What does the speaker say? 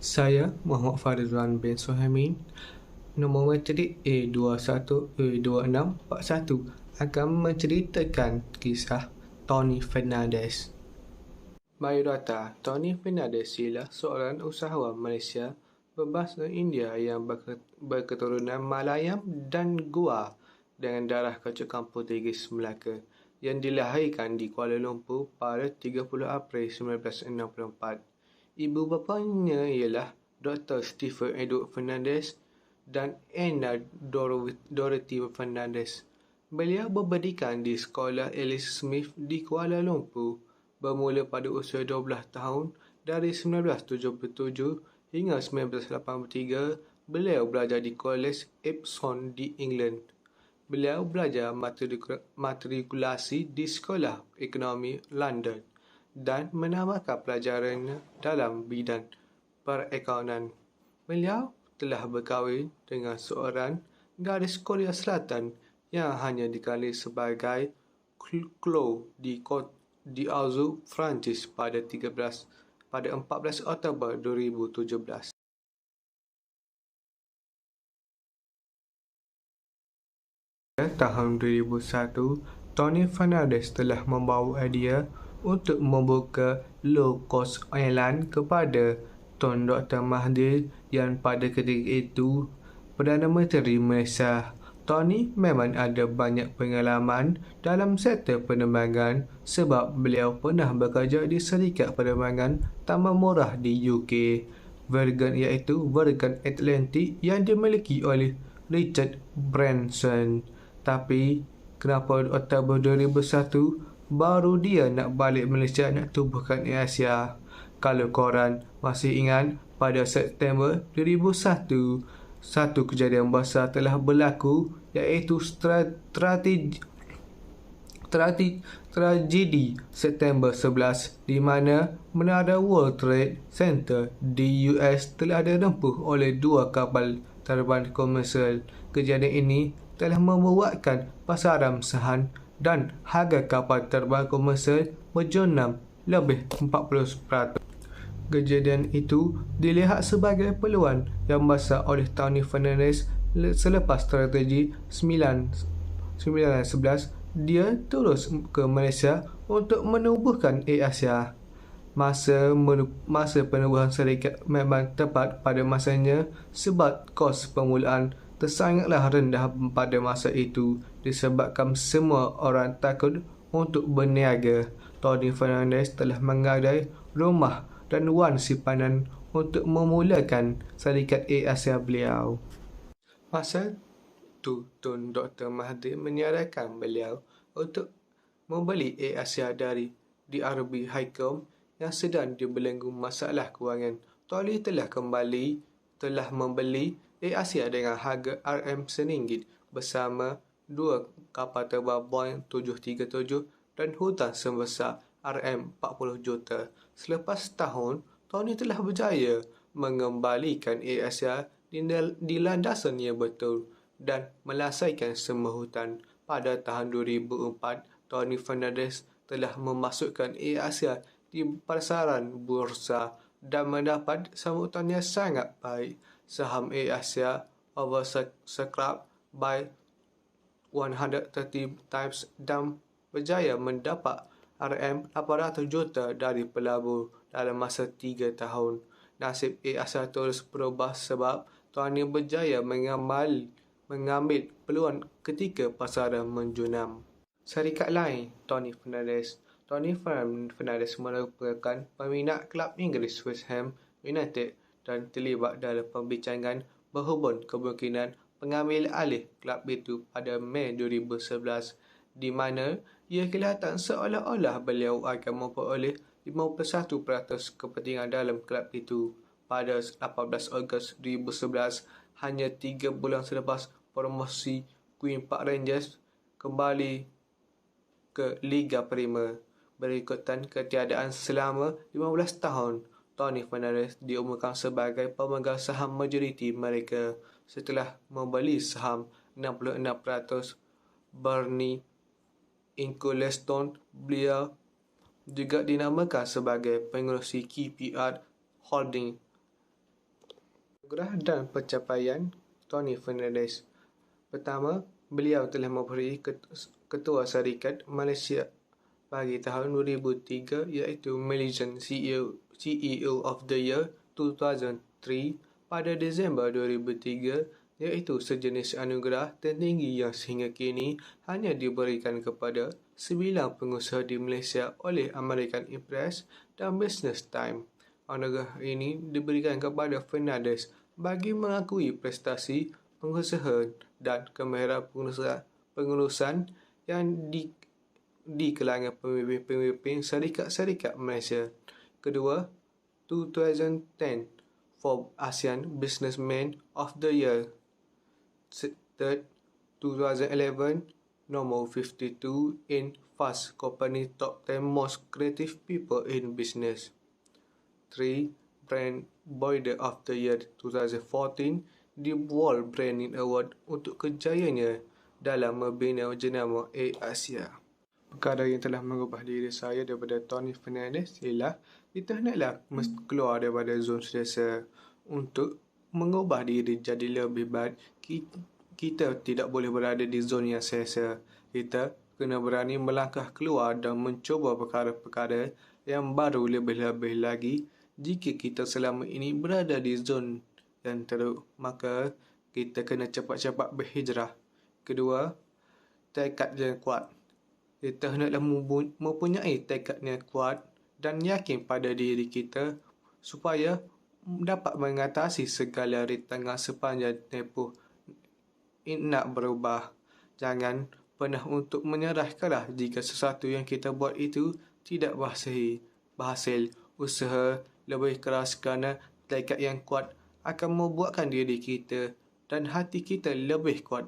Saya Muhammad Farizwan bin Suhaimin, nombor matrik A21E2641 akan menceritakan kisah Tony Fernandez. Biodata Tony Fernandez ialah seorang usahawan Malaysia berbahasa India yang berketurunan Malayam dan Goa dengan darah keturunan Portugis Melaka yang dilahirkan di Kuala Lumpur pada 30 April 1964. Ibu bapanya ialah Dr. Stephen Edward Fernandez dan Anna Dorothy Fernandez. Beliau berpendidikan di Sekolah Alice Smith di Kuala Lumpur bermula pada usia 12 tahun dari 1977 hingga 1983. Beliau belajar di Kolej Epsom di England. Beliau belajar matrikulasi di Sekolah Ekonomi London dan menambahkan pelajarannya dalam bidang perakaunan. Beliau telah berkahwin dengan seorang gadis Korea Selatan yang hanya dikenali sebagai Chloe di Azur, Perancis pada 14 Oktober 2017. Pada tahun 2001, Tony Fernandez telah membawa idea untuk membuka low-cost airline kepada Tun Dr. Mahathir yang pada ketika itu Perdana Menteri Malaysia. Tony memang ada banyak pengalaman dalam sektor penerbangan sebab beliau pernah bekerja di syarikat penerbangan tambang murah di UK, Virgin, iaitu Virgin Atlantic yang dimiliki oleh Richard Branson. Tapi kenapa Oktober 2001 baru dia nak balik Malaysia nak tubuhkan AirAsia? Kalau korang masih ingat, pada September 2001, satu kejadian besar telah berlaku, iaitu tragedi September 11 di mana menara World Trade Center di US telah dirempuh oleh dua kapal terbang komersial. Kejadian ini telah membuatkan pasaran saham dan harga kapal terbang komersial berjenam lebih 40%. Kejadian itu dilihat sebagai peluang yang besar oleh Tony Fernandez selepas tragedi 9/11. Dia terus ke Malaysia untuk menubuhkan AirAsia. Masa penubuhan syarikat memang tepat pada masanya sebab kos permulaan tersangatlah rendah pada masa itu disebabkan semua orang takut untuk berniaga. Tony Fernandez telah menggadai rumah dan wang simpanan untuk memulakan syarikat AirAsia beliau. Masa itu, Tun Dr. Mahathir menyarankan beliau untuk membeli AirAsia dari DRB Hicom yang sedang dibelenggu masalah kewangan. Tony telah membeli AirAsia dengan harga RM1 bersama dua kapal terbang Boeing 737 dan hutang sebesar RM40 juta. Selepas setahun, Tony telah berjaya mengembalikan AirAsia di landasan yang betul dan melasaikan semua hutang. Pada tahun 2004, Tony Fernandez telah memasukkan AirAsia di pasaran bursa dan mendapat sambutan yang sangat baik. Saham AirAsia oversubscribed by 130 times dan berjaya mendapat RM800 juta dari pelabur dalam masa 3 tahun. Nasib AirAsia terus berubah sebab Tony berjaya mengambil peluang ketika pasaran menjunam. Syarikat lain Tony Fernandez. Tony Fernandez merupakan peminat kelab Inggeris West Ham United dan terlibat dalam perbincangan berhubung kemungkinan pengambil alih kelab itu pada Mei 2011, di mana ia kelihatan seolah-olah beliau akan memperoleh 51% kepentingan dalam kelab itu. Pada 18 Ogos 2011, hanya 3 bulan selepas promosi, Queen Park Rangers kembali ke Liga Prima. Berikutan ketiadaan selama 15 tahun, Tony Fernandez diumumkan sebagai pemegang saham majoriti mereka setelah membeli saham 66% Bernie Ecclestone. Beliau juga dinamakan sebagai pengerusi KPR Holding anugerah dan pencapaian Tony Fernandes. Pertama, beliau telah memberi Ketua Syarikat Malaysia bagi tahun 2003 iaitu Malaysian CEO of the Year 2003 pada Disember 2003 iaitu sejenis anugerah tertinggi yang sehingga kini hanya diberikan kepada 9 pengusaha di Malaysia oleh American Express dan Business Times. Anugerah ini diberikan kepada Fernandes bagi mengakui prestasi pengusaha dan kemahiran pengurusan yang di kalangan pemimpin syarikat Malaysia. Kedua, 2010 Forbes ASEAN Businessman of the Year. Third, 2011 Nomor 52 in Fast Company Top 10 Most Creative People in Business. 3. Brand Builder of the Year 2014 di World Branding Award untuk kejayaannya dalam membina jenama Asia. Perkara yang telah mengubah diri saya daripada Tony Fernandes ialah kita hendaklah keluar daripada zon selesa untuk mengubah diri jadi lebih baik. Kita tidak boleh berada di zon yang selesa. Kita kena berani melangkah keluar dan mencuba perkara-perkara yang baru lebih-lebih lagi. Jika kita selama ini berada di zon yang teruk, maka kita kena cepat-cepat berhijrah. Kedua, tekad yang kuat. Kita hendaklah mempunyai tekad yang kuat dan yakin pada diri kita supaya dapat mengatasi segala rintangan sepanjang tempoh nak berubah. Jangan pernah untuk menyerahkanlah jika sesuatu yang kita buat itu tidak berhasil. Usaha lebih keras kerana tekad yang kuat akan membuatkan diri kita dan hati kita lebih kuat.